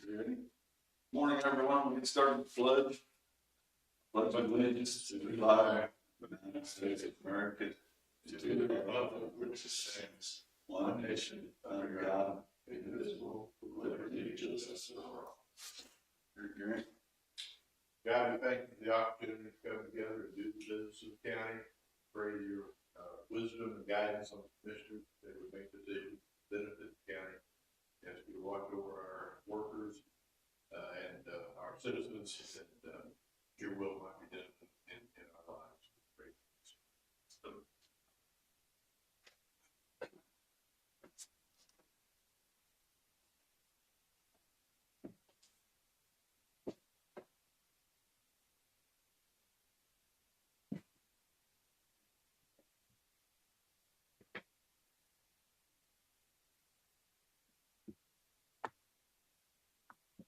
Ready? Morning, everyone. We'll get started with the pledge. Pledge allegiance to the flag of the United States of America, to the republic which stands one nation under God, indivisible, with liberty and justice for all. You're God, we thank you for the opportunity to come together and do the business of the county. Pray your wisdom and guidance on the commissioners that would make decisions that benefit the county. As we watch over our workers and our citizens, and your will might be done in our lives. Pray.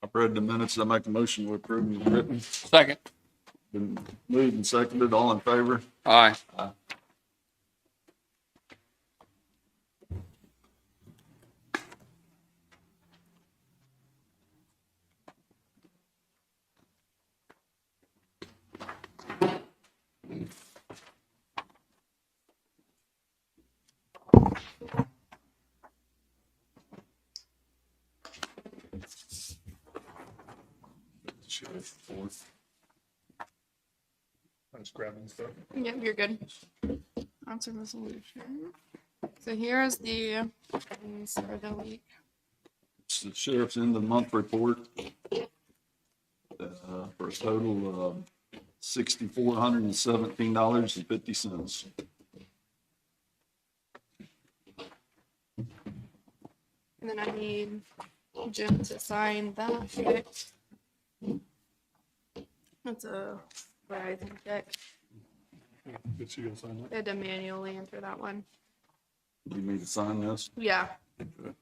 I've read the minutes. I make a motion to approve as written. Second. Been moved and seconded. All in favor? Aye. I was grabbing stuff. Yep, you're good. That's a resolution. So here is the things for the week. It's the sheriff's end of the month report. For a total of $6,417.50. And then I need Jim to sign that check. That's a Verizon check. Did you go sign that? I had to manually enter that one. You need to sign this? Yeah. Okay.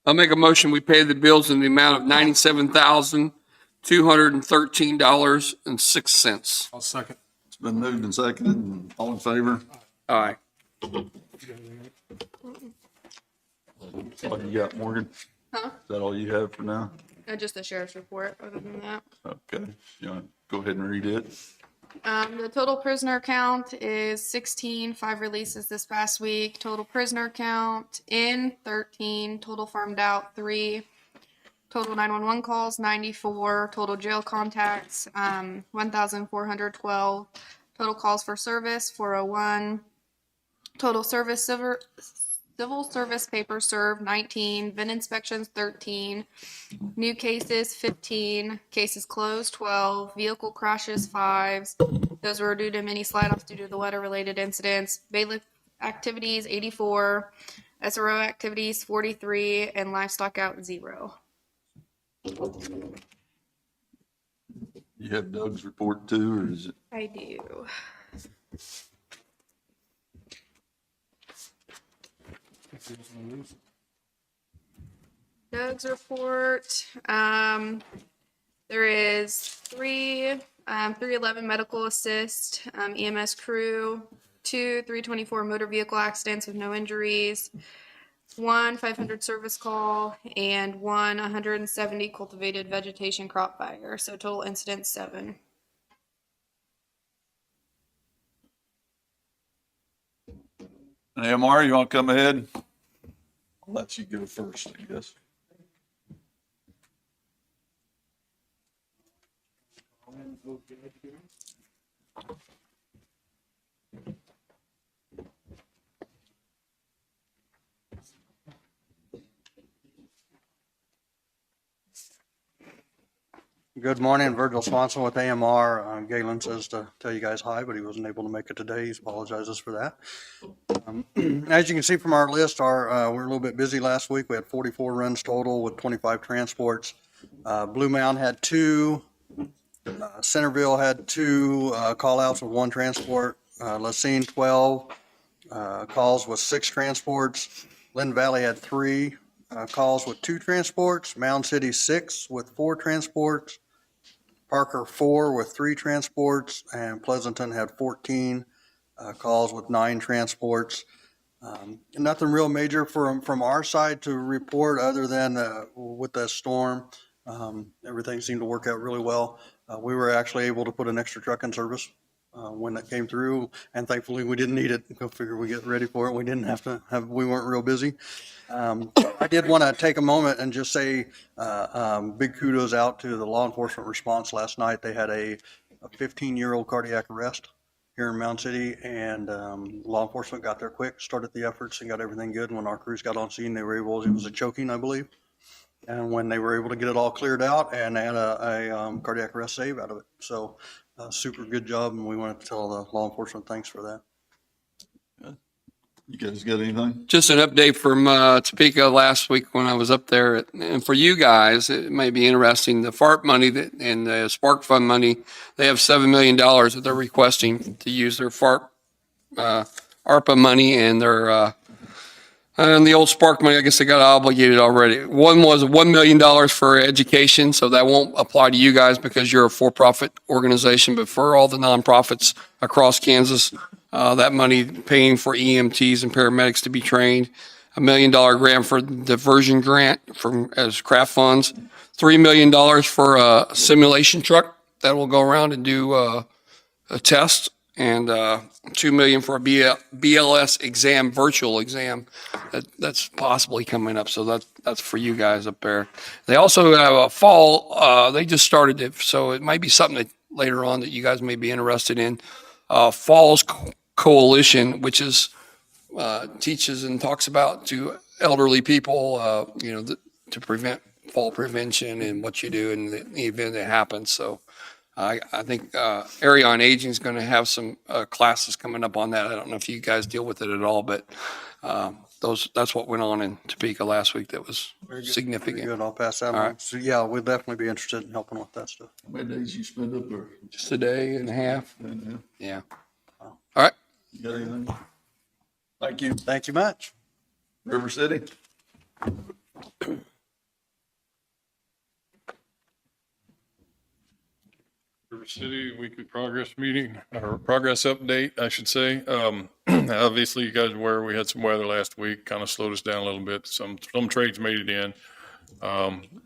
I'll make a motion, we pay the bills in the amount of $97,213.06. I'll second. It's been moved and seconded. All in favor? Aye. What you got, Morgan? Huh? Is that all you have for now? Just the sheriff's report, other than that. Okay. You want to go ahead and read it? The total prisoner count is 16, 5 releases this past week. Total prisoner count in 13, total farmed out 3, total 911 calls 94, total jail contacts 1,412, total calls for service 401, total service civil service papers served 19, VIN inspections 13, new cases 15, cases closed 12, vehicle crashes 5. Those were due to many slide-offs due to the weather-related incidents. Bailiff activities 84, SRO activities 43, and livestock out 0. You have Doug's report too, or is it? I do. Doug's report. There is 311 medical assist, EMS crew, 2 324 motor vehicle accidents with no injuries, 1 500 service call, and 1 170 cultivated vegetation crop fire. So total incidents 7. AMR, you want to come ahead? I'll let you go first, I guess. Good morning, Virgil Swanson with AMR. Galen says to tell you guys hi, but he wasn't able to make it today. He apologizes for that. As you can see from our list, we're a little bit busy last week. We had 44 runs total with 25 transports. Blue Mountain had 2. Centerville had 2 call-outs with 1 transport. Lacine 12 calls with 6 transports. Linn Valley had 3 calls with 2 transports. Mound City 6 with 4 transports. Parker 4 with 3 transports, and Pleasanton had 14 calls with 9 transports. Nothing real major from our side to report other than with the storm. Everything seemed to work out really well. We were actually able to put an extra truck in service when that came through, and thankfully we didn't need it. Go figure, we get ready for it. We didn't have to have, we weren't real busy. I did want to take a moment and just say big kudos out to the law enforcement response last night. They had a 15-year-old cardiac arrest here in Mound City, and law enforcement got there quick, started the efforts, and got everything good. And when our crews got on scene, they were able, it was a choking, I believe. And when they were able to get it all cleared out, and they had a cardiac arrest save out of it. So super good job, and we wanted to tell the law enforcement thanks for that. You guys got anything? Just an update from Topeka last week when I was up there. And for you guys, it may be interesting. The FARP money and the Spark Fund money, they have $7 million that they're requesting to use their FARP, ARPA money, and their and the old Spark money. I guess they got obligated already. One was $1 million for education, so that won't apply to you guys because you're a for-profit organization. But for all the nonprofits across Kansas, that money paying for EMTs and paramedics to be trained, $1 million grant for diversion grant from as craft funds, $3 million for a simulation truck that will go around and do a test, and $2 million for a BLS exam, virtual exam that's possibly coming up. So that's for you guys up there. They also have a fall. They just started it, so it might be something that later on that you guys may be interested in. Falls Coalition, which is teaches and talks about to elderly people, to prevent fall prevention and what you do in the event it happens. So I think Area on Aging is going to have some classes coming up on that. I don't know if you guys deal with it at all, but that's what went on in Topeka last week. That was significant. Very good. I'll pass that All on. right. So yeah, we'd definitely be interested in helping with that stuff. How many days you spend up there? Just a day and a half. And, Yeah. All right. you got anything? Thank you. Thank you much. River City? River City weekly progress meeting, or progress update, I should say. Obviously, you guys are aware we had some weather last week, kind of slowed us down a little bit. Some trades made it in.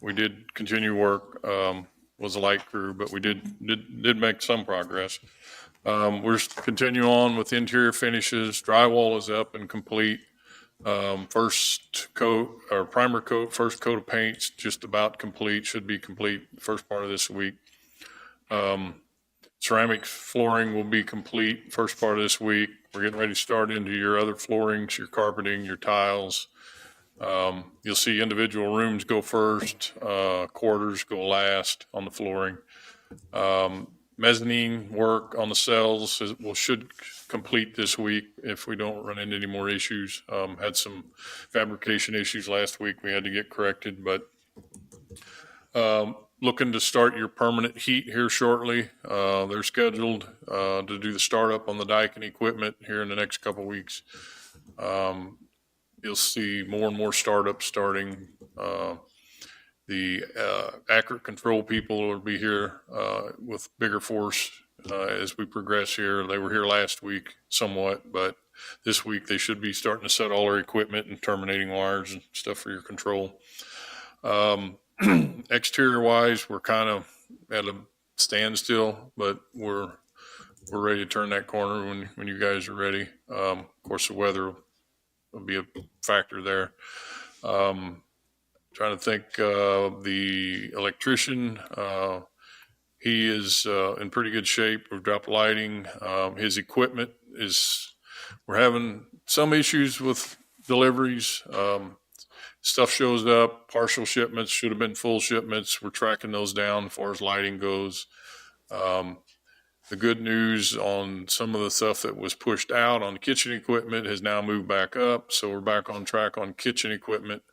We did continue work, was a light crew, but we did make some progress. We're continuing on with interior finishes. Drywall is up and complete. First coat or primer coat, first coat of paint's just about complete, should be complete first part of this week. Ceramic flooring will be complete first part of this week. We're getting ready to start into your other floorings, your carpeting, your tiles. You'll see individual rooms go first, quarters go last on the flooring. Mezzanine work on the cells should complete this week if we don't run into any more issues. Had some fabrication issues last week we had to get corrected, but looking to start your permanent heat here shortly. They're scheduled to do the startup on the dike and equipment here in the next couple weeks. You'll see more and more startups starting. The accurate control people will be here with bigger force as we progress here. They were here last week somewhat, but this week they should be starting to set all their equipment and terminating wires and stuff for your control. Exterior wise, we're kind of at a standstill, but we're ready to turn that corner when you guys are ready. Of course, the weather will be a factor there. Trying to think, the electrician, he is in pretty good shape. We've dropped lighting. His equipment we're having some issues with deliveries. Stuff shows up, partial shipments, should have been full shipments. We're tracking those down as far as lighting goes. The good news on some of the stuff that was pushed out on the kitchen equipment has now moved back up. So we're back on track on kitchen equipment.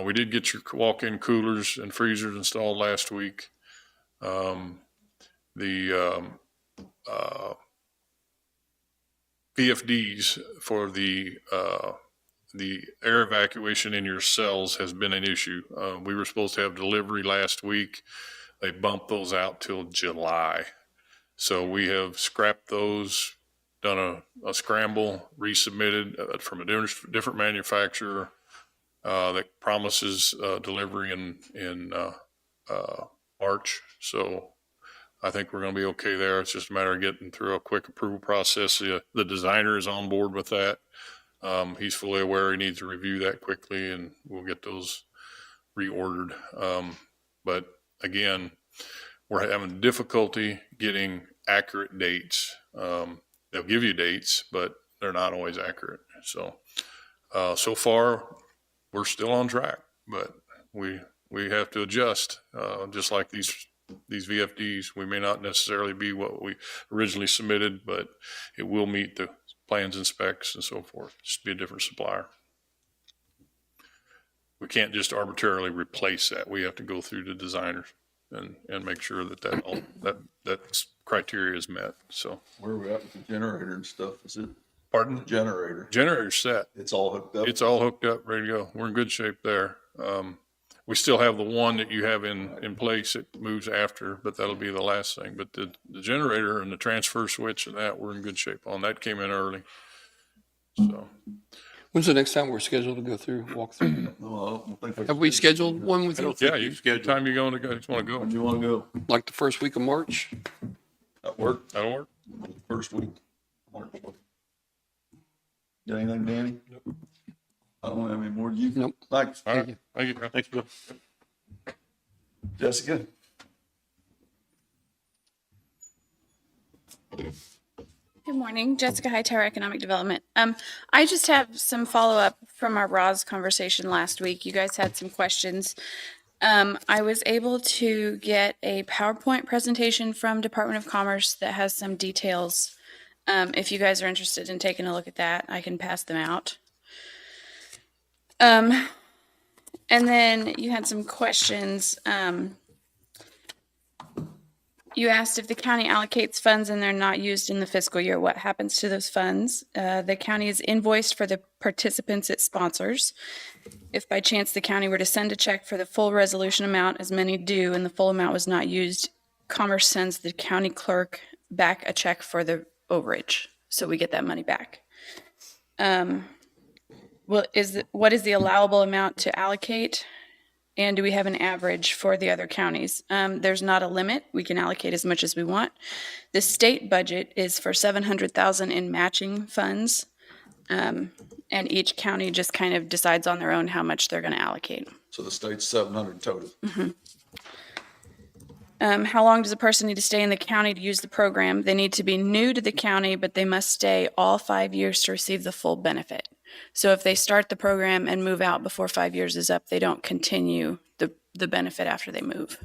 We did get your walk-in coolers and freezers installed last week. The VFDs for the air evacuation in your cells has been an issue. We were supposed to have delivery last week. They bumped those out till July. So we have scrapped those, done a scramble, resubmitted from a different manufacturer that promises delivery in March. So I think we're going to be okay there. It's just a matter of getting through a quick approval process. The designer is on board with that. He's fully aware he needs to review that quickly, and we'll get those reordered. But again, we're having difficulty getting accurate dates. They'll give you dates, but they're not always accurate. So, so far, we're still on track, but we have to adjust, just like these VFDs. We may not necessarily be what we originally submitted, but it will meet the plans and specs and so forth. Just be a different supplier. We can't just arbitrarily replace that. We have to go through the designers and make sure that criteria is met. So, Where are we at with the generator and stuff? Is it? pardon? Generator. Generator's set. It's all hooked up? It's all hooked up, ready to go. We're in good shape there. We still have the one that you have in place that moves after, but that'll be the last thing. But the generator and the transfer switch and that, we're in good shape on. That came in early. So, When's the next time we're scheduled to go through, walk through? No, I don't think. Have we scheduled one with you? yeah, time you want to When go. do you want to go? Like the first week of March? At work? That'll work. First week. March. Got anything, Danny? Nope. I don't have any more. You? Nope. Thanks. All right. Thank you. Thanks, Bill. Jessica? Good morning, Jessica Hightower, Economic Development. I just have some follow-up from our RAWS conversation last week. You guys had some questions. I was able to get a PowerPoint presentation from Department of Commerce that has some details. If you guys are interested in taking a look at that, I can pass them out. And then you had some questions. You asked if the county allocates funds and they're not used in the fiscal year, what happens to those funds? The county is invoiced for the participants it sponsors. If by chance the county were to send a check for the full resolution amount, as many do, and the full amount was not used, Commerce sends the county clerk back a check for the overage. So we get that money back. What is the allowable amount to allocate? And do we have an average for the other counties? There's not a limit. We can allocate as much as we want. The state budget is for $700,000 in matching funds. And each county just kind of decides on their own how much they're going to allocate. So the state's 700 total. How long does a person need to stay in the county to use the program? They need to be new to the county, but they must stay all 5 years to receive the full benefit. So if they start the program and move out before 5 years is up, they don't continue the benefit after they move.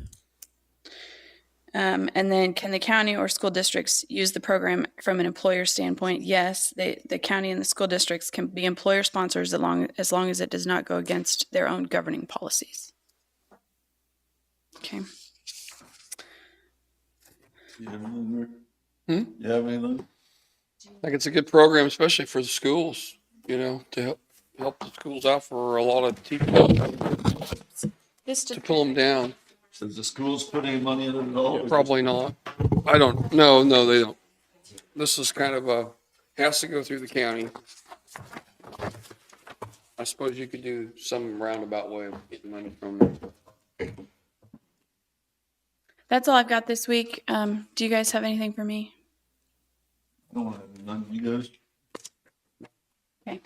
And then can the county or school districts use the program from an employer standpoint? Yes, the county and the school districts can be employer sponsors as long as it does not go against their own governing policies. Okay. You have anything there? You have anything? I think it's a good program, especially for the schools, to help the schools out for a lot of teachers to pull them down. Does the schools put any money in it at all? Probably not. I don't, no, they don't. This is kind of has to go through the county. I suppose you could do some roundabout way of getting money from them. That's all I've got this week. Do you guys have anything for me? I don't have none. You guys? Okay.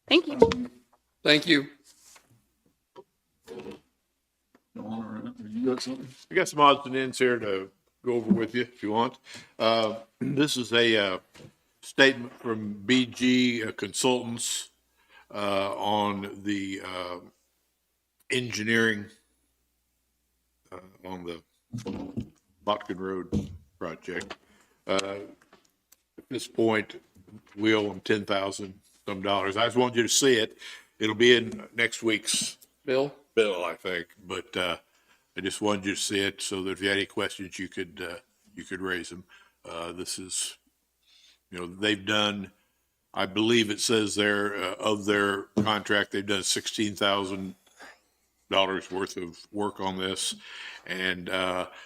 Thank you. Thank you. You got something? I got some odds and ends here to go over with you if you want. This is a statement from BG Consultants on the engineering on the Botkin Road project. At this point, we owe them $10,000 some dollars. I just wanted you to see it. It'll be in next week's Bill? bill, I think, but, I just wanted you to see it so that if you had any questions, you could raise them. This is, they've done, I believe it says there, of their contract, they've done $16,000 worth of work on this. And,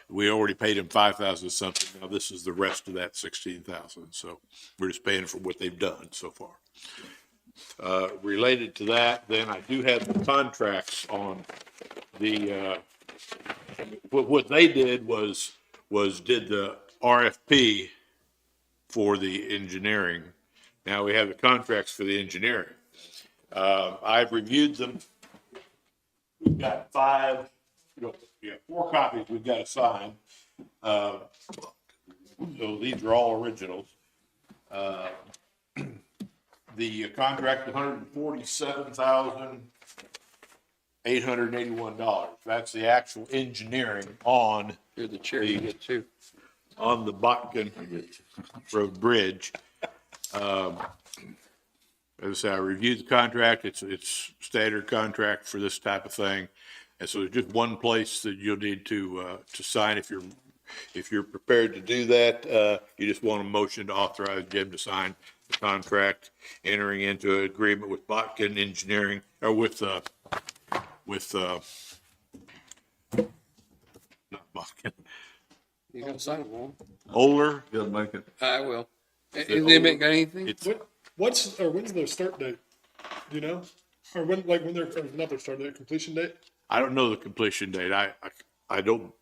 we already paid them 5,000 something. Now this is the rest of that 16,000. So we're just paying for what they've done so far. Related to that, then I do have the contracts on the, what they did was did the RFP for the engineering. Now we have the contracts for the engineering. I've reviewed them. We've got 4 copies we've got to sign. So these are all originals. The contract, $147,881. That's the actual engineering on You're the chair, you get two. on the Botkin Road Bridge. As I say, I reviewed the contract. It's standard contract for this type of thing. And so there's just one place that you'll need to sign if you're prepared to do that. You just want a motion to authorize Jim to sign the contract, entering into an agreement with Botkin Engineering, or with not Botkin, You gonna sign it, Walt? Oler. Gotta make it. I will. Anybody got anything? It's, When's their start date? Do you know? Or when their, or not their start date, completion date? I don't know the completion date. I don't,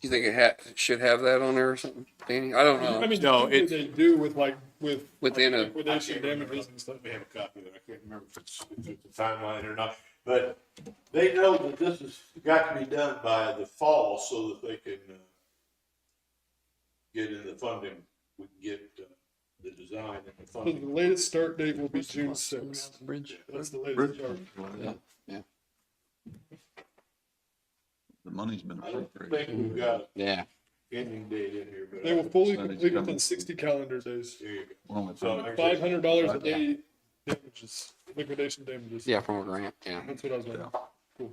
You think it should have that on there or something, Danny? I don't I know. mean, No, typically they do with Within a- liquidation damages and stuff. let me have a copy of it. I can't remember if it's a timeline or not. But they know that this has got to be done by the fall so that they can get in the funding. We can get the design and the So the funding. latest start date will be June 6th. Bridge. That's the latest Bridge. start. Yeah. The money's been I don't appropriated. think we've got Yeah. ending date in here, but They will fully Percentage complete coming. within 60 calendar days. there you go. Well, it's- So $500 a day damages, liquidation damages. Yeah, from a grant, yeah. That's what I was wondering. Cool.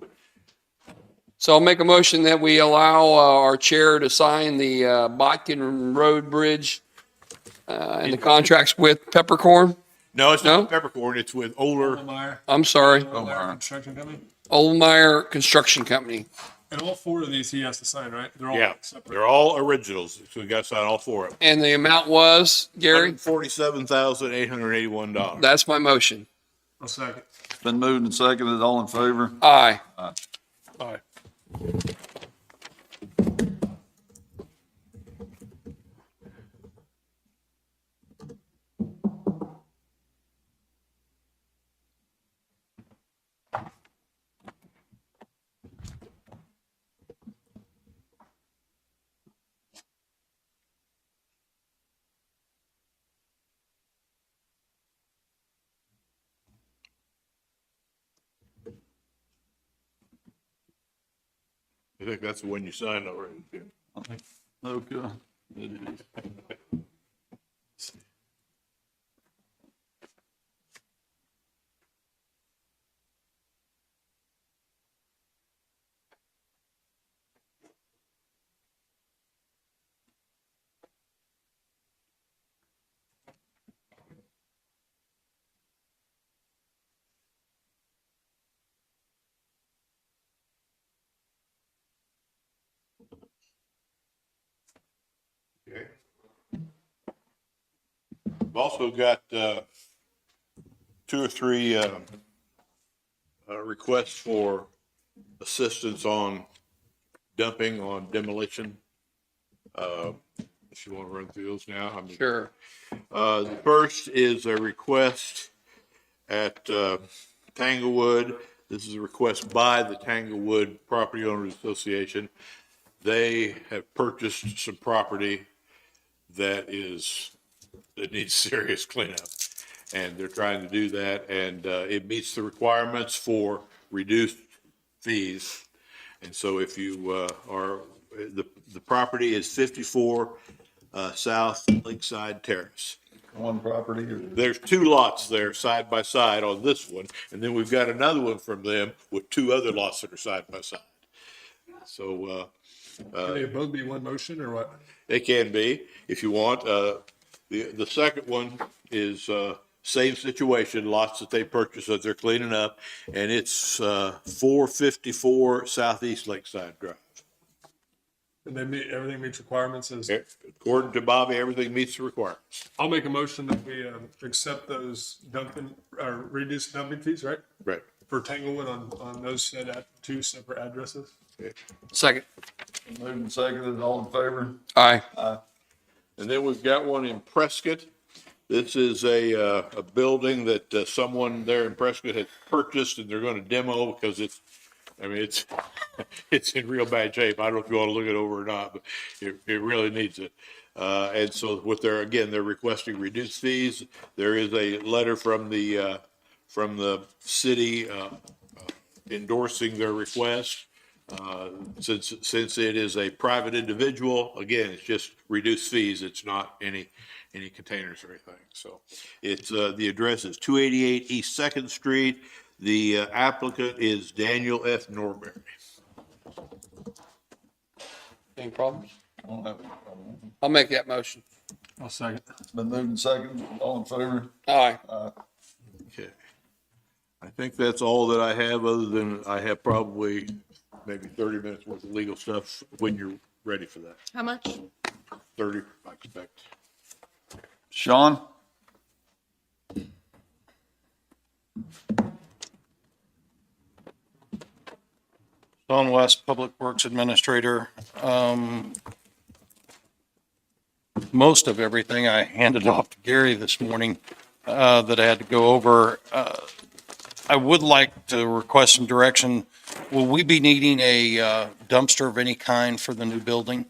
So I'll make a motion that we allow our chair to sign the Botkin Road Bridge and the contracts with Peppercorn. No, it's No? not Peppercorn. It's with Oler. I'm sorry, Omar. Construction company. Oldmeyer Construction Company. And all 4 of these he has to sign, right? They're all Yeah, separate. they're all originals. So we got to sign all 4 of them. And the amount was, Gary? $147,881. That's my motion. I'll second. Been moved and seconded, all in favor? Aye. Aye. I think that's the one you signed already. Okay. Okay. I've also got 2 or 3 requests for assistance on dumping, on demolition. If you want to run through those now. I mean, Sure. the first is a request at Tanglewood. This is a request by the Tanglewood Property Owners Association. They have purchased some property that needs serious cleanup. And they're trying to do that, and it meets the requirements for reduced fees. And so if you the property is 54 South Lakeside Terrace. One property or? There's 2 lots there side by side on this one, and then we've got another one from them with 2 other lots that are side by side. So, Can they both be one motion or what? they can be, if you want. The second one is, same situation, lots that they purchased that they're cleaning up, and it's, 454 Southeast Lakeside Drive. And they meet, everything meets requirements as, According to Bobby, everything meets the requirements. I'll make a motion that we, accept those reduced dumping fees, right? Right. For Tanglewood on those said at 2 separate addresses. Second. Moved and seconded, all in favor? Aye. And then we've got one in Prescott. This is a building that, someone there in Prescott had purchased and they're gonna demo because it's it's in real bad shape. I don't know if you want to look it over or not, but it really needs it. And so what they're requesting reduced fees. There is a letter from the city, endorsing their request. Since it is a private individual, again, it's just reduced fees. It's not any containers or anything. So it's, the address is 288 East Second Street. The applicant is Daniel F. Norberry. Any problems? I don't have any problem. I'll make that motion. I'll second. It's been moved and seconded, all in favor? Aye. Okay. I think that's all that I have, other than I have probably maybe 30 minutes worth of legal stuff when you're ready for that. How much? 30, I expect. Sean? Don West, Public Works Administrator. Most of everything I handed off to Gary this morning that I had to go over. I would like to request some direction. Will we be needing a dumpster of any kind for the new building?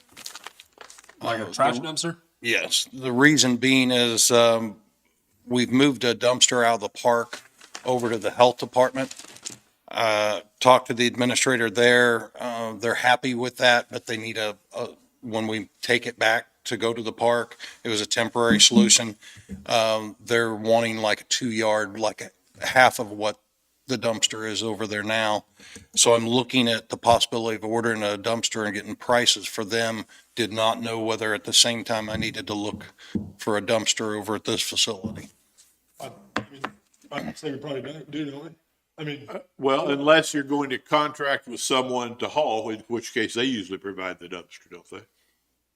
Like a trash dumpster? Yes. The reason being is we've moved a dumpster out of the park over to the health department. Talked to the administrator there. They're happy with that, but they need when we take it back to go to the park, it was a temporary solution. They're wanting like a 2-yard, like half of what the dumpster is over there now. So I'm looking at the possibility of ordering a dumpster and getting prices for them. Did not know whether at the same time I needed to look for a dumpster over at this facility. I'd say we probably do, don't we? I mean, Well, unless you're going to contract with someone to haul, in which case they usually provide the dumpster, don't they?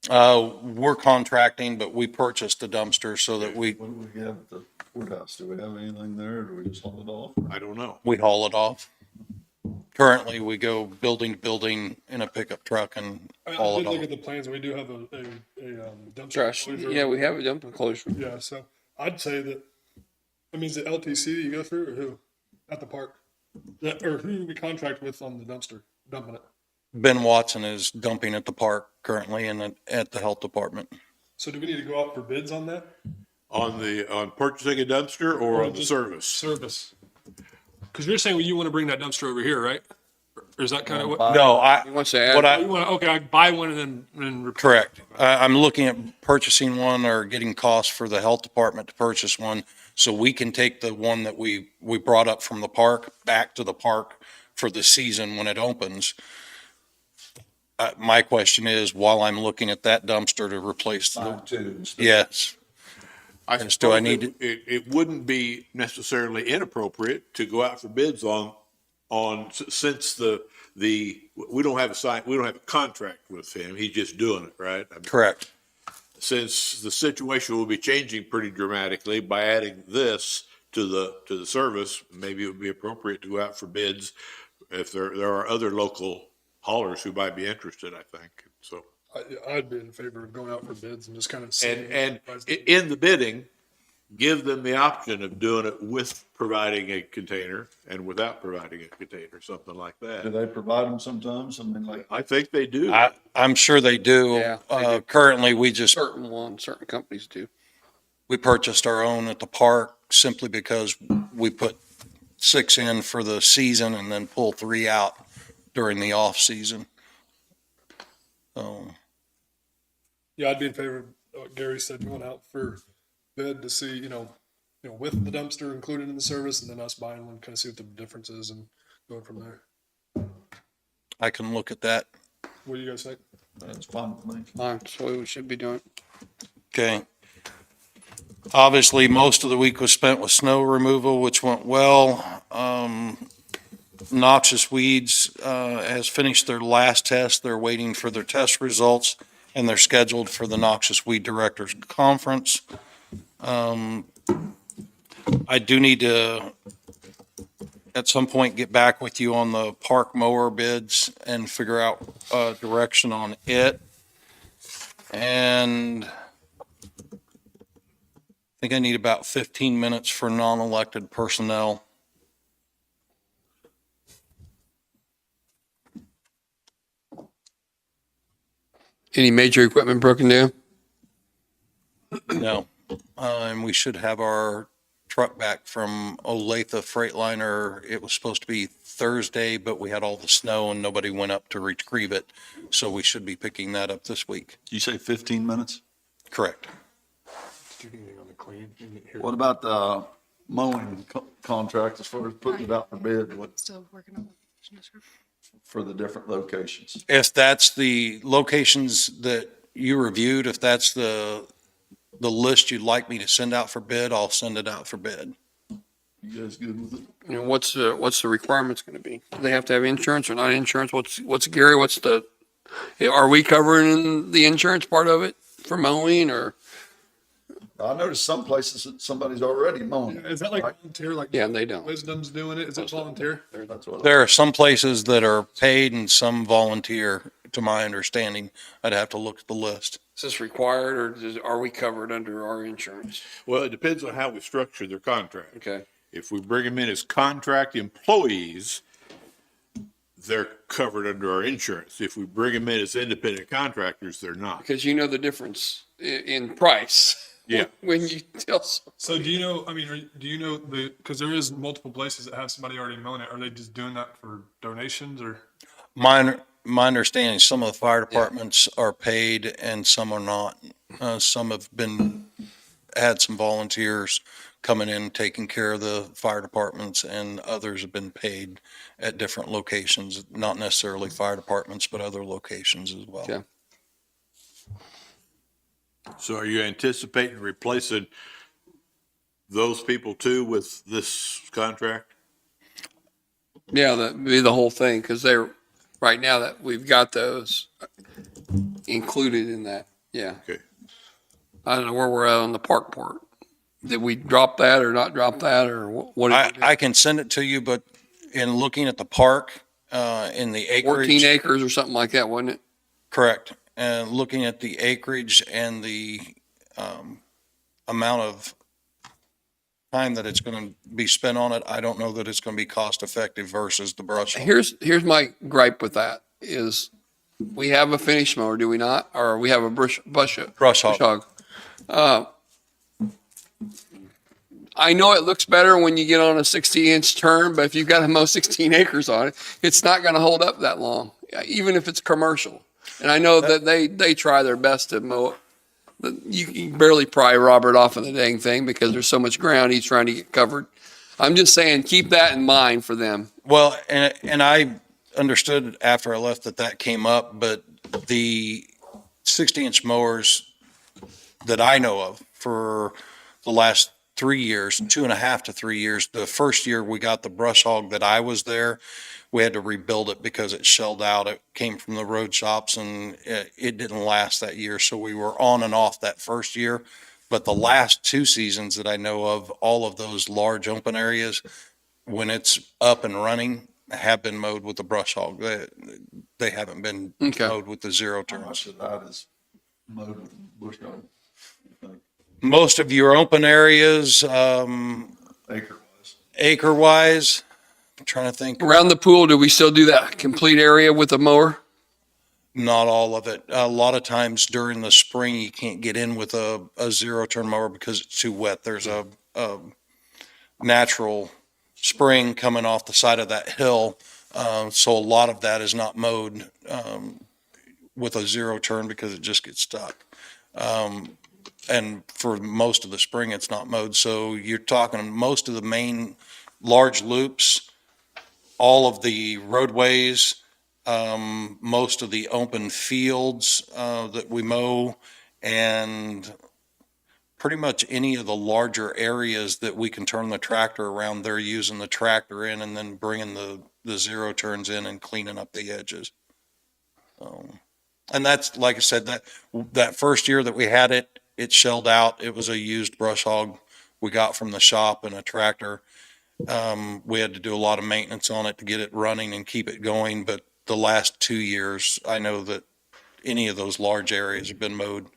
We're contracting, but we purchased a dumpster so that What do we have at the courthouse? Do we have anything there, or do we just hold it off? I don't know. we haul it off. Currently, we go building to building in a pickup truck and I haul did it look off. at the plans. We do have a dumpster. Trash. enclosure. Yeah, we have a dumping closure. Yeah, so I'd say that, I mean, is it LTC that you go through or who? At the park? Or who do we contract with on the dumpster, dumping it? Ben Watson is dumping at the park currently and at the health department. So do we need to go out for bids on that? On purchasing a dumpster or on the just service? Service. Because you're saying you want to bring that dumpster over here, right? Or is that kind of what? No, He wants to add. what You want to, okay, I buy one and then. correct. I'm looking at purchasing one or getting costs for the health department to purchase one. So we can take the one that we brought up from the park back to the park for the season when it opens. My question is, while I'm looking at that dumpster to replace the, Five two instead. yes, I Yes, do I suppose need it wouldn't be necessarily inappropriate to go out for bids since we don't have a contract with him. He's just doing it, right? I mean, correct. since the situation will be changing pretty dramatically by adding this to the service, maybe it would be appropriate to go out for bids if there are other local haulers who might be interested, I think. So, I'd be in favor of going out for bids and just kind of. and in the bidding, give them the option of doing it with providing a container and without providing a container, something like Do that. they provide them sometimes? I mean, like, I think they do. I'm sure they do. Yeah, they do. Currently, we just, Certain companies do. we purchased our own at the park simply because we put 6 in for the season and then pull 3 out during the off season. So, Yeah, I'd be in favor of what Gary said, going out for bid to see, with the dumpster included in the service, and then us buying one, kind of see what the difference is and going from there. I can look at that. What do you guys think? That's fine with me. That's what we should be doing. Okay. Obviously, most of the week was spent with snow removal, which went well. Noxious weeds has finished their last test. They're waiting for their test results, and they're scheduled for the Noxious Weed Directors Conference. I do need to, at some point, get back with you on the park mower bids and figure out direction on it. And I think I need about 15 minutes for non-elected personnel. Any major equipment broken down? No. And we should have our truck back from Olathe Freightliner. It was supposed to be Thursday, but we had all the snow and nobody went up to retrieve it. So we should be picking that up this week. You say 15 minutes? Correct. What about the mowing contract as far as putting it out for bid? What, Still working on it. for the different locations? If that's the locations that you reviewed, if that's the list you'd like me to send out for bid, I'll send it out for bid. You guys good with it? What's the requirements going to be? Do they have to have insurance or not insurance? What's Gary, are we covering the insurance part of it for mowing or? I noticed some places that somebody's already mowing. Is that like volunteer? Like Yeah, they don't. Wisdom's doing it? Is it volunteer? That's what There are some places that are paid and some volunteer, to my understanding. I'd have to look at the list. Is this required or are we covered under our insurance? Well, it depends on how we structure their contract. Okay. If we bring them in as contract employees, they're covered under our insurance. If we bring them in as independent contractors, they're not. Because you know the difference in price. Yeah. When you tell, So do you know, do you know because there is multiple places that have somebody already mowing it. Are they just doing that for donations or? My understanding, some of the fire departments are paid and some are not. Some have had some volunteers coming in, taking care of the fire departments, and others have been paid at different locations, not necessarily fire departments, but other locations as well. Okay. So are you anticipating replacing those people too with this contract? yeah, that'd be the whole thing because right now that we've got those included in that. Yeah. Okay. I don't know where we're at on the park port. Did we drop that or not drop that or what? Did we do? I can send it to you, but in looking at the park, in the 14 acreage, acres or something like that, wasn't it? correct. And looking at the acreage and the amount of time that it's going to be spent on it, I don't know that it's going to be cost effective versus the brush hog. Here's my gripe with that is we have a finish mower, do we not? Or we have a brush hog. I know it looks better when you get on a 60-inch turn, but if you've got to mow 16 acres on it, it's not going to hold up that long, even if it's commercial. And I know that they try their best to mow it. You can barely pry Robert off of the dang thing because there's so much ground he's trying to get covered. I'm just saying, keep that in mind for them. Well, and I understood after I left that came up, but the 60-inch mowers that I know of for the last 3 years, 2.5 to 3 years, the first year we got the brush hog that I was there, we had to rebuild it because it shelled out. It came from the road shops and it didn't last that year. So we were on and off that first year. But the last 2 seasons that I know of, all of those large open areas, when it's up and running, have been mowed with the brush hog. They haven't been mowed with the zero How much turns. of that is mowed with bush hog? Most of your open areas, Acre-wise. acre-wise, I'm trying to think. Around the pool, do we still do that complete area with a mower? Not all of it. A lot of times during the spring, you can't get in with a zero turn mower because it's too wet. There's a natural spring coming off the side of that hill. So a lot of that is not mowed with a zero turn because it just gets stuck. and for most of the spring, it's not mowed. So you're talking most of the main large loops, all of the roadways, most of the open fields, that we mow, and pretty much any of the larger areas that we can turn the tractor around, they're using the tractor in and then bringing the zero turns in and cleaning up the edges. And that's, like I said, that first year that we had it, it shelled out. It was a used brush hog we got from the shop and a tractor. We had to do a lot of maintenance on it to get it running and keep it going. But the last 2 years, I know that any of those large areas have been mowed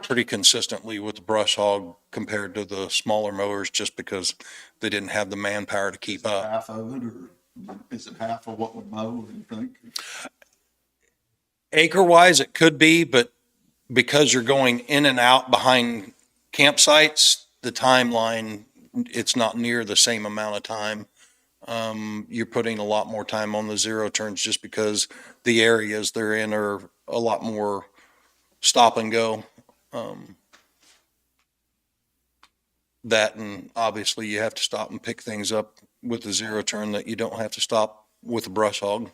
pretty consistently with the brush hog compared to the smaller mowers, just because they didn't have the manpower to keep up. Half of it, or is it half of what we mow, do you think? Acre wise, it could be, but because you're going in and out behind campsites, the timeline, it's not near the same amount of time. You're putting a lot more time on the zero turns just because the areas they're in are a lot more stop and go. That, and obviously you have to stop and pick things up with the zero turn that you don't have to stop with a brush hog.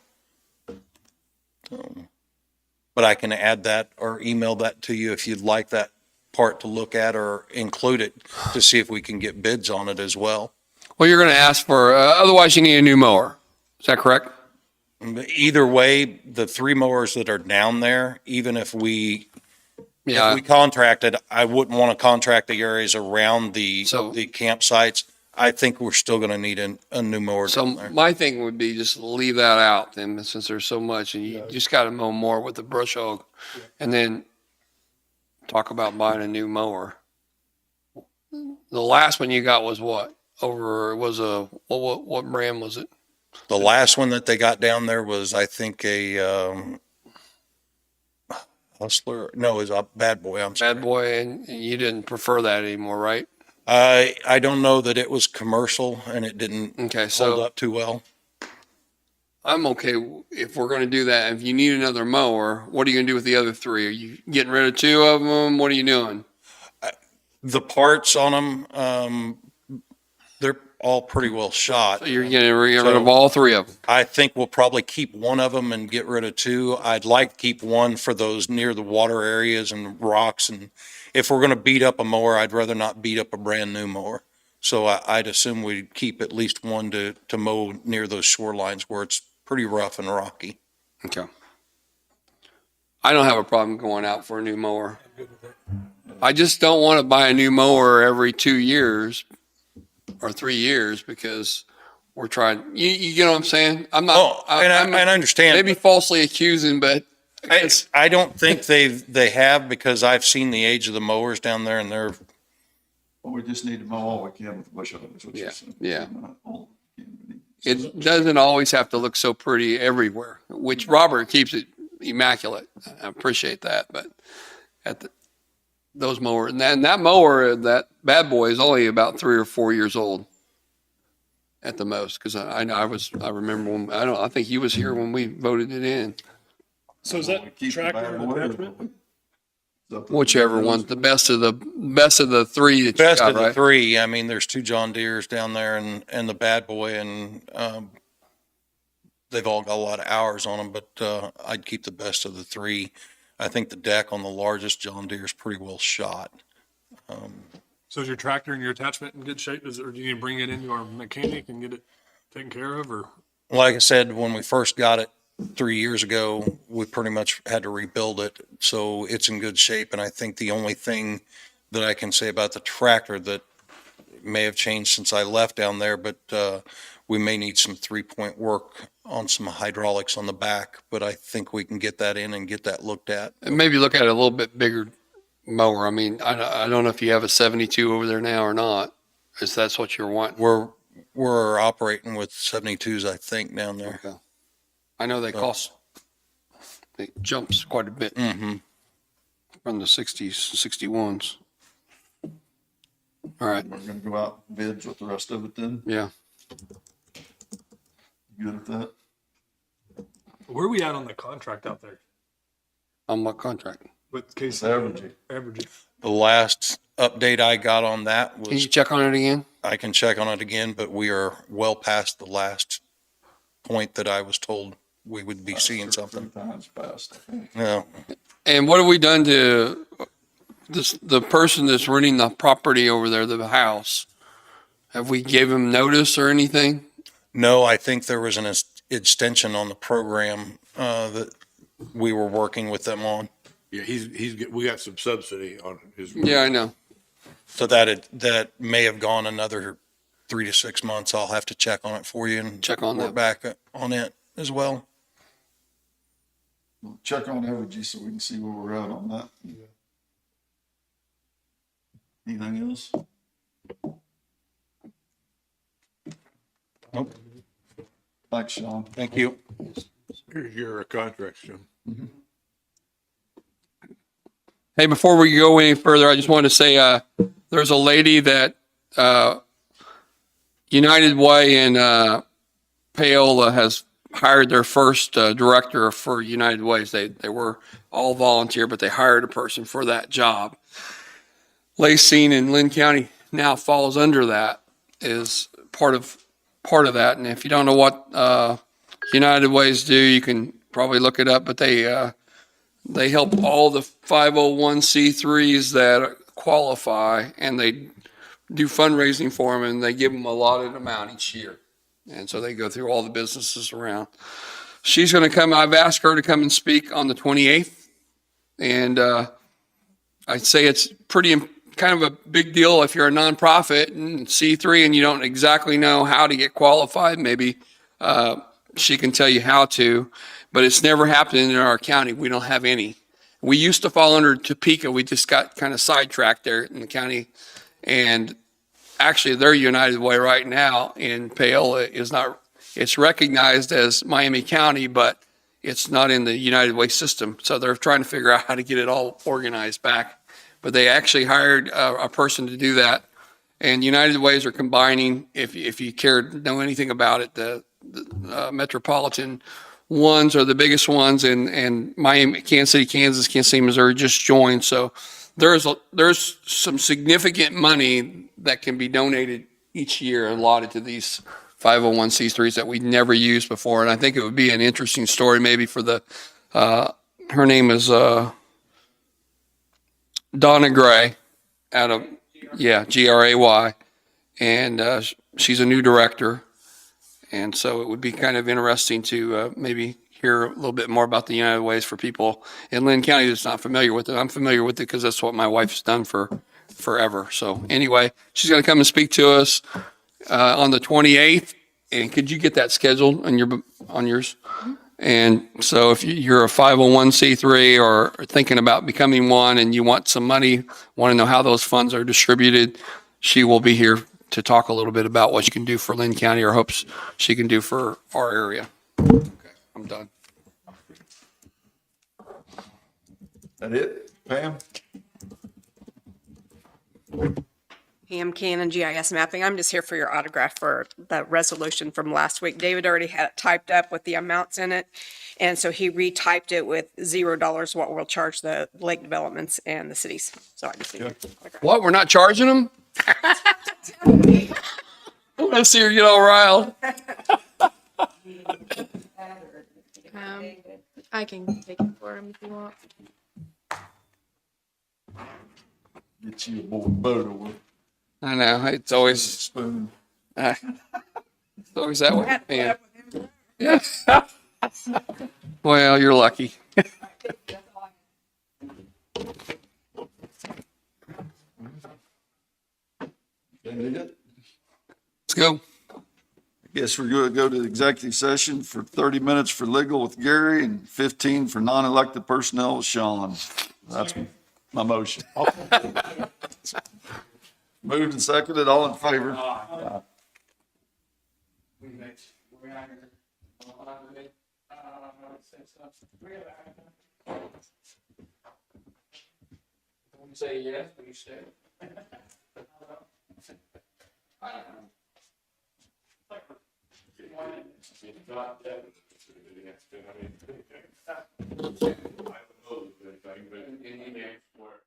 But I can add that or email that to you if you'd like that part to look at, or include it to see if we can get bids on it as well. Well, you're going to ask for, otherwise you need a new mower. Is that correct? Either way, the 3 mowers that are down there, even if we Yeah. contracted, I wouldn't want to contract the areas around the campsites. I think we're still going to need a new mower So down there. my thing would be just leave that out then, since there's so much, and you just got to mow more with the brush hog, and then talk about buying a new mower. The last one you got was what? What brand was it? The last one that they got down there was, I think, a Hustler. No, it was a Bad Boy. I'm sorry. Bad Boy, and you didn't prefer that anymore, right? I don't know that it was commercial and it didn't Okay, hold so up too well. I'm okay if we're going to do that. If you need another mower, what are you going to do with the other 3? Are you getting rid of 2 of them? What are you doing? The parts on them, they're all pretty well shot. So you're going to get rid of all 3 of them. I think we'll probably keep one of them and get rid of 2. I'd like to keep one for those near the water areas and rocks. And if we're going to beat up a mower, I'd rather not beat up a brand new mower. So I'd assume we'd keep at least one to mow near those shorelines where it's pretty rough and rocky. Okay. I don't have a problem going out for a new mower. I just don't want to buy a new mower every 2 years or 3 years, because we're trying, you know what I'm saying? I'm not, Oh, and I understand. maybe falsely accusing, but I don't think they have, because I've seen the age of the mowers down there, and they're, Well, we just need to mow all we can with the bush hog, is what Yeah, you're saying. yeah. Not all we can. it doesn't always have to look so pretty everywhere, which Robert keeps it immaculate. I appreciate that, but those mowers, and that mower, that Bad Boy, is only about 3 or 4 years old at the most. Because I remember when, I think he was here when we voted it in. So is We that keep the tractor bad an boy, attachment? it's up to Whichever one, the best of the 3 that you best got, of the right? 3. I mean, there's 2 John Deeres down there and the Bad Boy, and they've all got a lot of hours on them, but I'd keep the best of the 3. I think the deck on the largest John Deere is pretty well shot. So is your tractor and your attachment in good shape? Or do you need to bring it into our mechanic and get it taken care of, or? Like I said, when we first got it 3 years ago, we pretty much had to rebuild it. So it's in good shape. And I think the only thing that I can say about the tractor that may have changed since I left down there, but we may need some 3-point work on some hydraulics on the back, but I think we can get that in and get that looked at. And maybe look at a little bit bigger mower. I mean, I don't know if you have a 72 over there now or not, if that's what you're wanting. We're operating with 72s, I think, down there. Okay. I know they cost, it jumps quite a bit Mm-hmm. from the 60s, 61s. All right, We're gonna go out bids with the rest of it then. yeah. You good at that? Where are we at on the contract out there? On what contract? But Casey, Averaging. averaging. The last update I got on that Can you was, check on it again? I can check on it again, but we are well past the last point that I was told we would be seeing something. 3 times fast. Yeah. And what have we done to the person that's renting the property over there, the house? Have we gave him notice or anything? No, I think there was an extension on the program that we were working with them on. Yeah, we got some subsidy on his. Yeah, I know. So that may have gone another 3 to 6 months. I'll have to check on it for you and Check on report that. back on it as well. We'll check on Evergy so we can see where we're at on that. Anything else? Nope. Thanks, Sean. Thank you. Here's your contract, Jim. Hey, before we go any further, I just wanted to say there's a lady that United Way in Paola has hired their first director for United Ways. They were all volunteer, but they hired a person for that job. Lacine in Linn County now falls under that, is part of that. And if you don't know what United Ways do, you can probably look it up. But they help all the 501c3s that qualify, and they do fundraising for them, and they give them a allotted amount each year. And so they go through all the businesses around. She's going to come. I've asked her to come and speak on the 28th, and I'd say it's pretty kind of a big deal if you're a nonprofit and C3 and you don't exactly know how to get qualified. Maybe she can tell you how to, but it's never happened in our county. We don't have any. We used to fall under Topeka. We just got kind of sidetracked there in the county, and actually their United Way right now in Paola is not, it's recognized as Miami County, but it's not in the United Way system. So they're trying to figure out how to get it all organized back. But they actually hired a person to do that. And United Ways are combining, if you care to know anything about it, the metropolitan ones are the biggest ones, and Miami, Kansas City, Kansas City, Missouri just joined. So there's some significant money that can be donated each year allotted to these 501c3s that we never used before. And I think it would be an interesting story maybe for the, her name is Donna Gray out of, Gray. And she's a new director. And so it would be kind of interesting to maybe hear a little bit more about the United Ways for people in Linn County that's not familiar with it. I'm familiar with it because that's what my wife's done for forever. So anyway, she's going to come and speak to us on the 28th. And could you get that scheduled on yours? And so if you're a 501c3 or thinking about becoming one and you want some money, want to know how those funds are distributed, she will be here to talk a little bit about what she can do for Linn County or hopes she can do for our area. Okay, I'm done. That it, Pam? Pam Cannon, GIS mapping. I'm just here for your autograph for the resolution from last week. David already had it typed up with the amounts in it. And so he retyped it with $0 what we'll charge the lake developments and the cities. So I just need your autograph. What? We're not charging them? I want to see her get all riled. I can take it for him if you want. Get you a boat over. I know. It's always, Spoon. it's always that way. Man. Yeah. Well, you're lucky. Let's go. Guess we're going to go to the executive session for 30 minutes for legal with Gary and 15 for non-elected personnel with Sean. That's my motion. Moved and seconded, all in favor? Say yes, but you stay. everything, but. And email where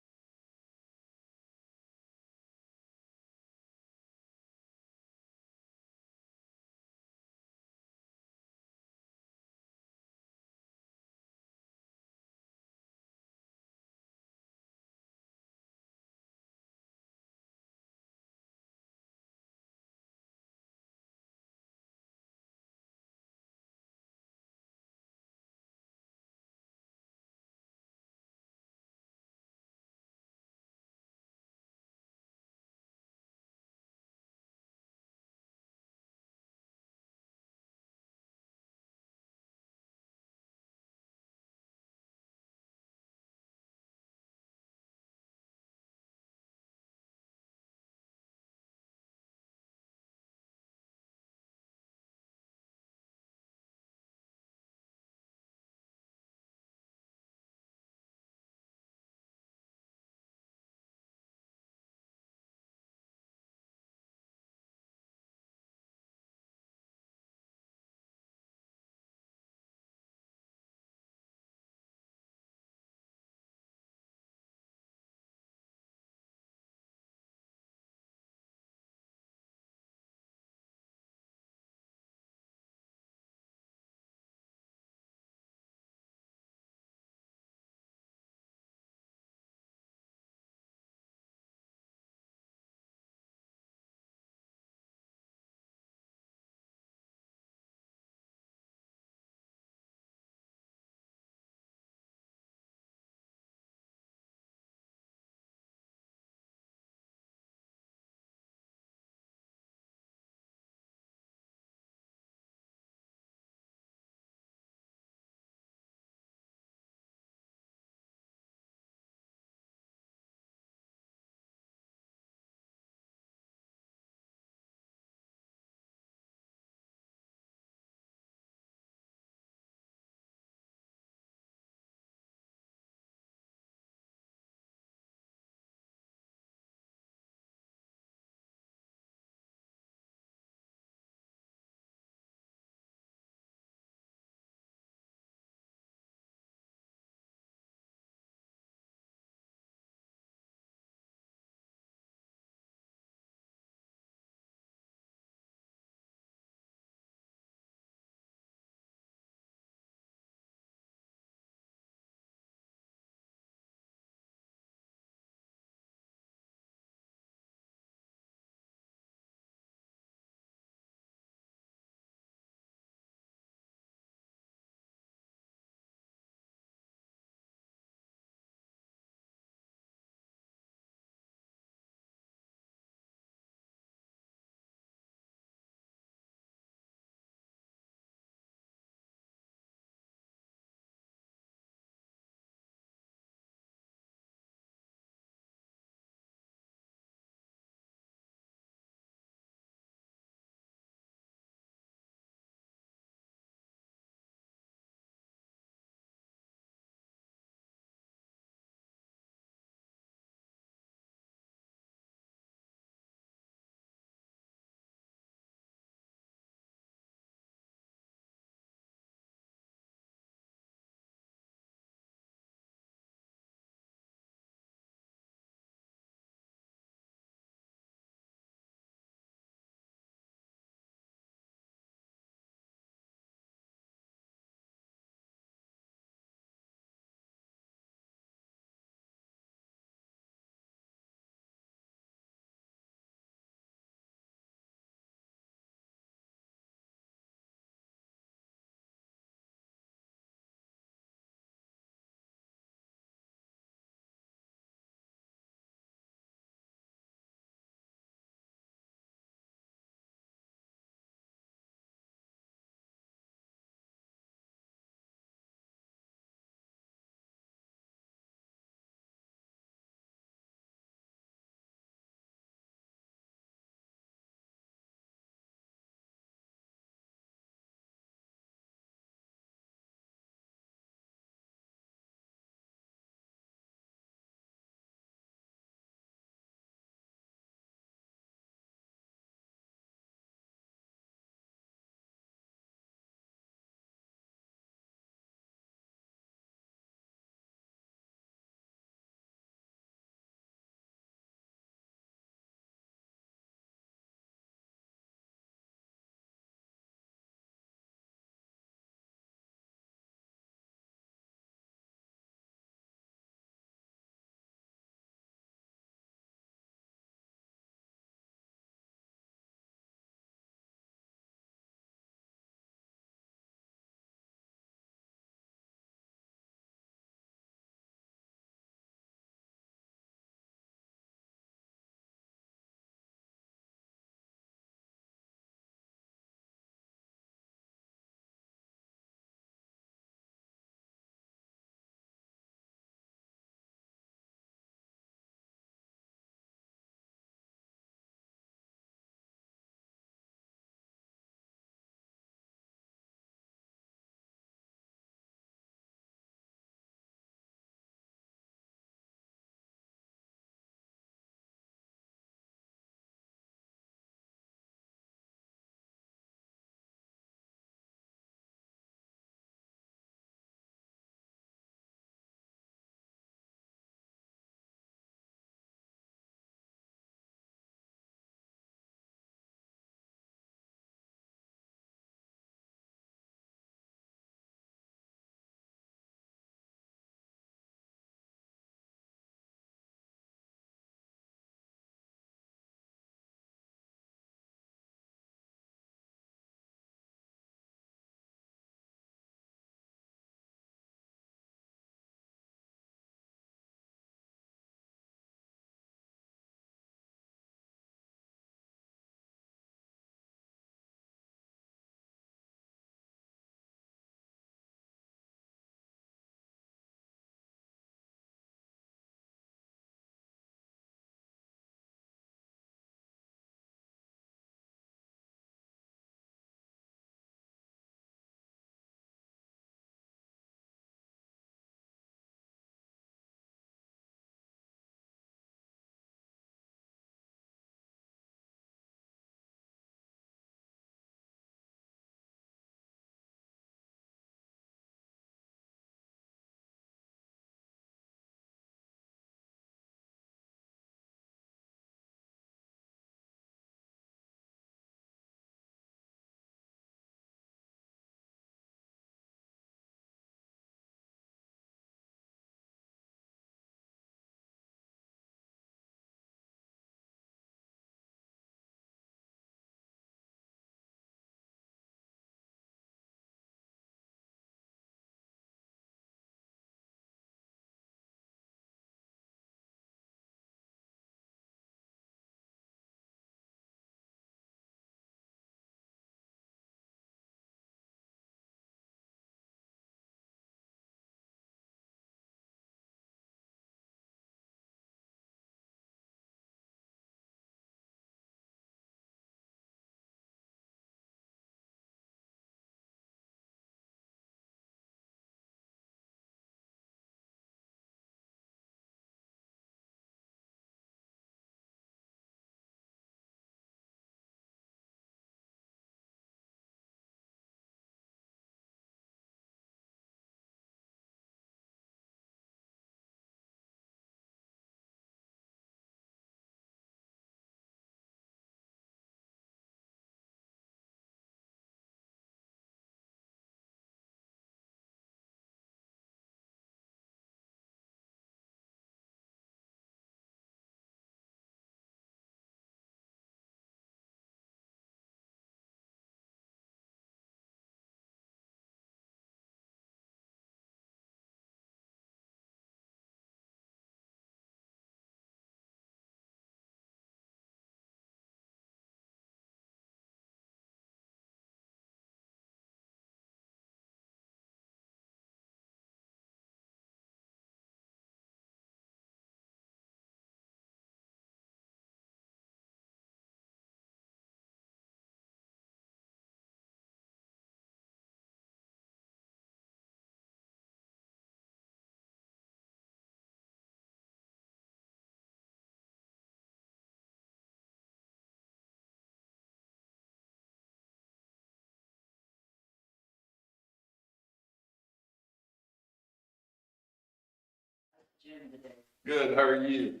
Good, how are you?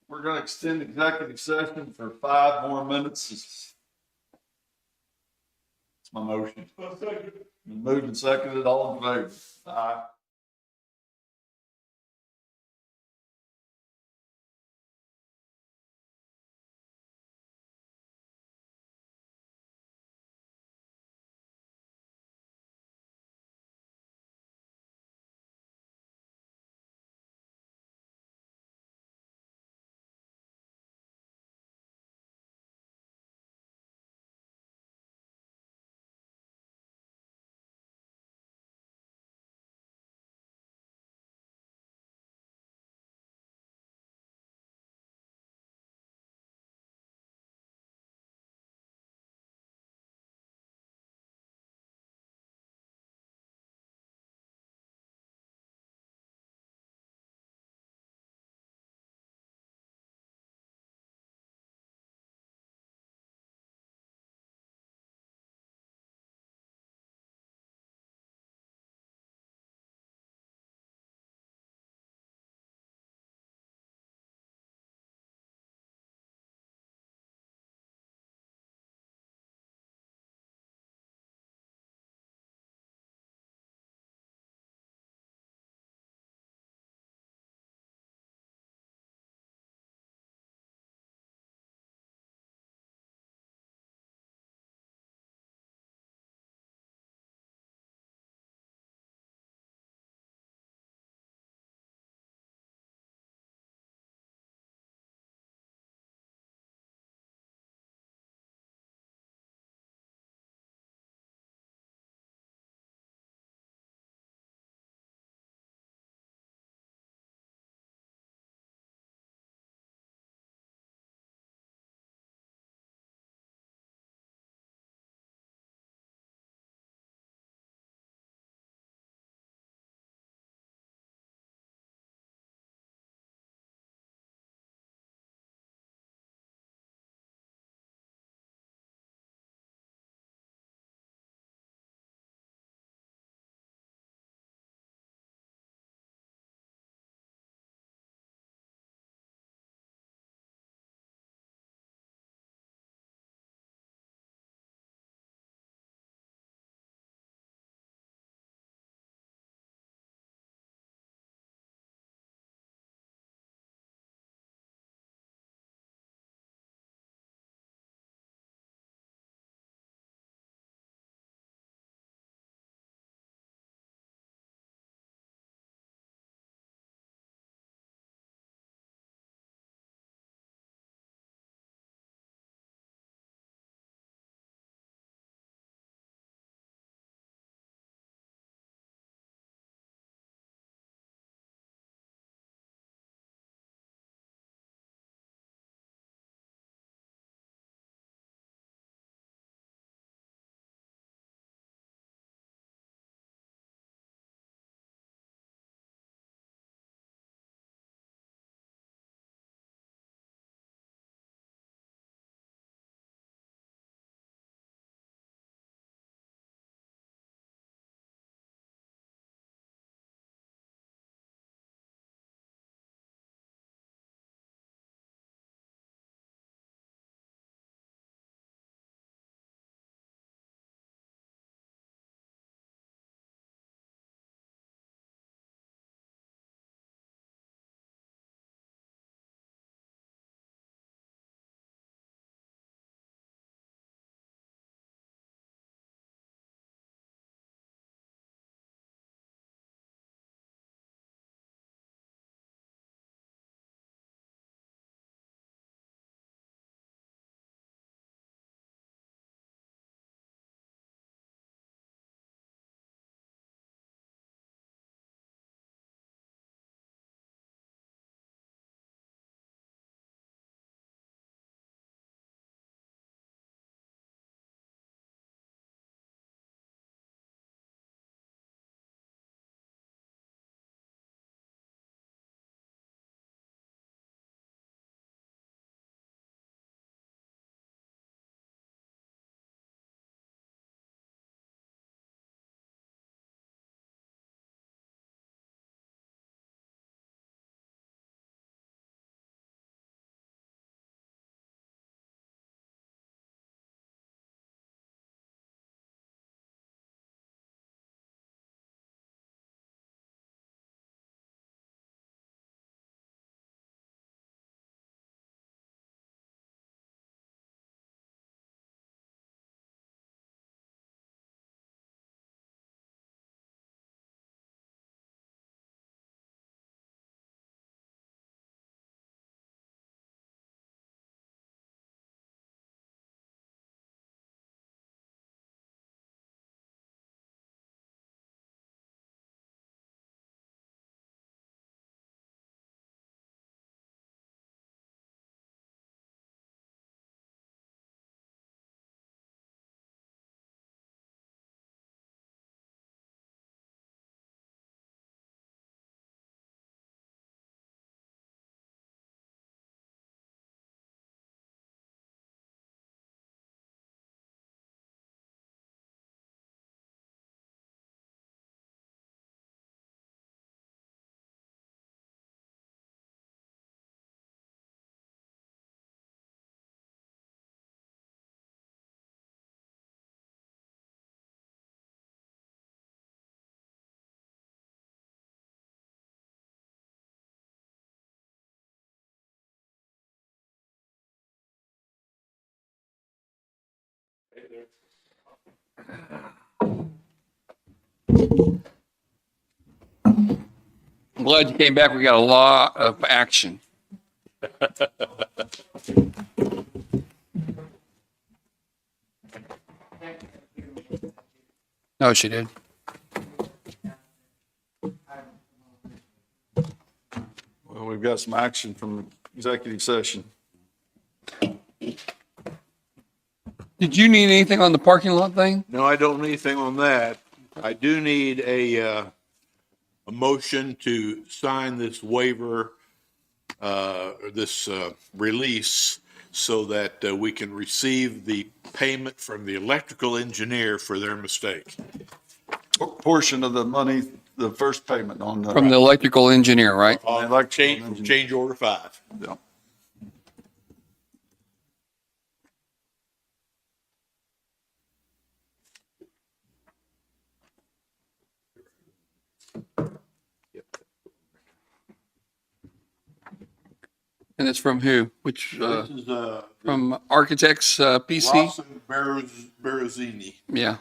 We're gonna extend executive session for 5 more minutes. It's my motion. Moved and seconded, all in favor? Aye. I'm glad you came back. We got a lot of action. No, she did. Well, we've got some action from executive session. Did you need anything on the parking lot thing? No, I don't need anything on that. I do need a motion to sign this waiver, or this, release so that we can receive the payment from the electrical engineer for their mistake. Portion of the money, the first payment on the. From the electrical engineer, right? On change order 5. Yeah. And it's from who? Which, This is, from Architects, PC? Lawson Barazzini. Yeah.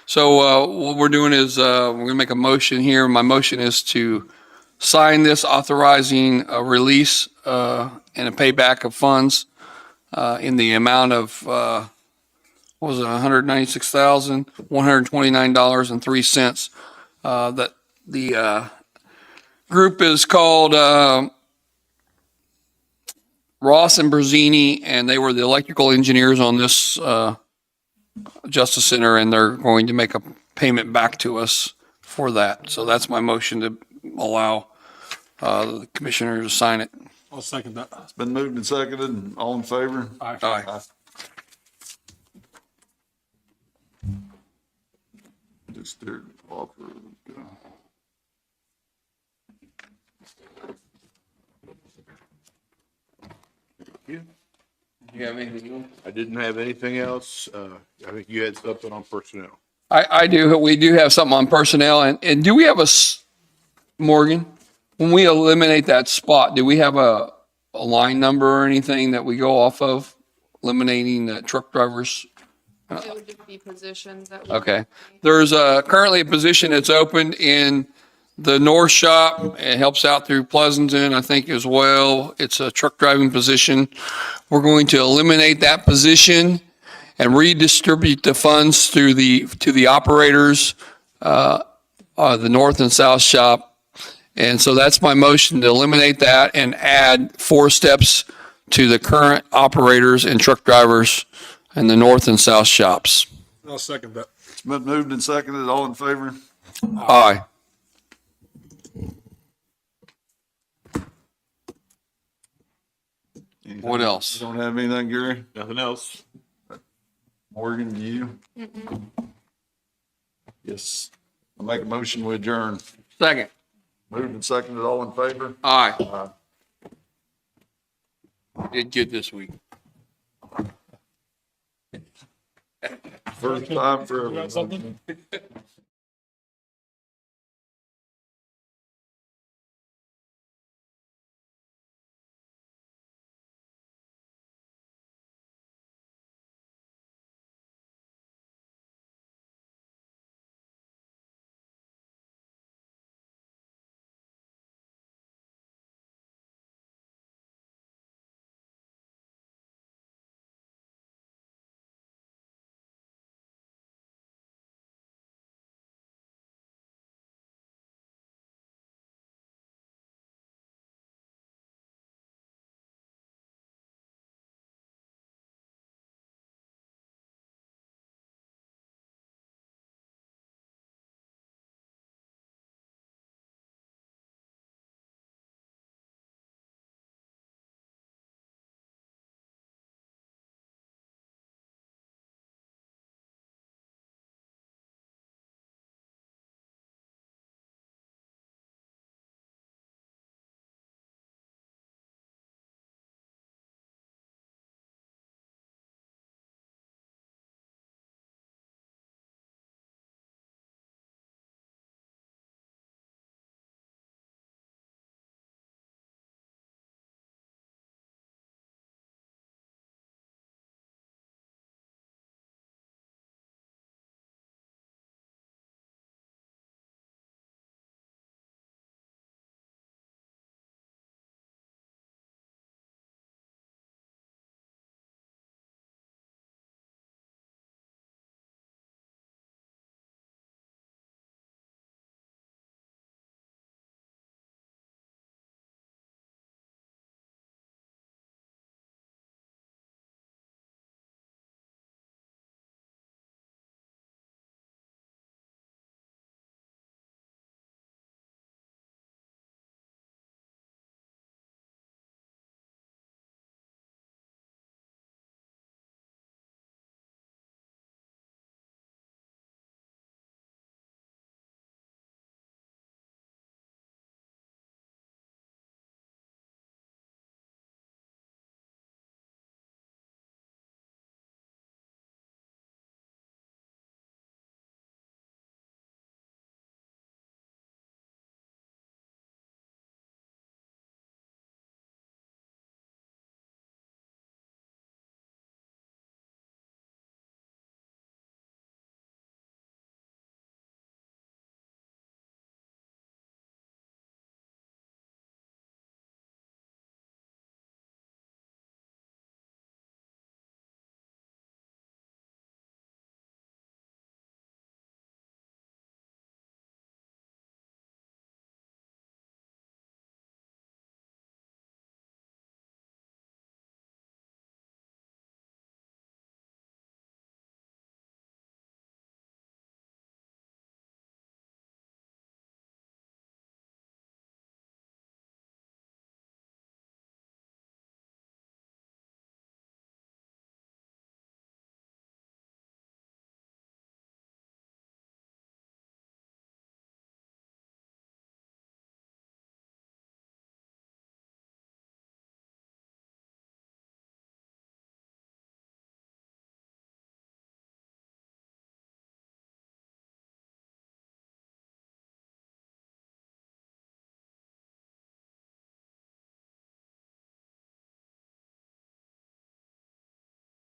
So, what we're doing is, we're gonna make a motion here. My motion is to sign this authorizing a release, and a payback of funds, in the amount of, what was it, $196,129.03. That the, group is called, Ross and Berzini, and they were the electrical engineers on this, Justice Center, and they're going to make a payment back to us for that. So that's my motion to allow the commissioner to sign it. I'll second that. It's been moved and seconded, and all in favor? Aye. Aye. Just their offer. You have anything else? I didn't have anything else. I think you had something on personnel. I do. We do have something on personnel, and do we have Morgan, when we eliminate that spot, do we have a line number or anything that we go off of eliminating the truck drivers? It would just be positions that. Okay. There's currently a position that's open in the north shop. It helps out through Pleasanton, I think, as well. It's a truck driving position. We're going to eliminate that position and redistribute the funds to the operators, the north and south shop. And so that's my motion, to eliminate that and add 4 steps to the current operators and truck drivers in the north and south shops. I'll second that. It's been moved and seconded, all in favor? Aye. Anything? What else? You don't have anything, Gary? Nothing else. Morgan, do you? Yes. I'll make a motion, we adjourn. Second. Moved and seconded, all in favor? Aye. Did good this week. First time for You got everyone. something?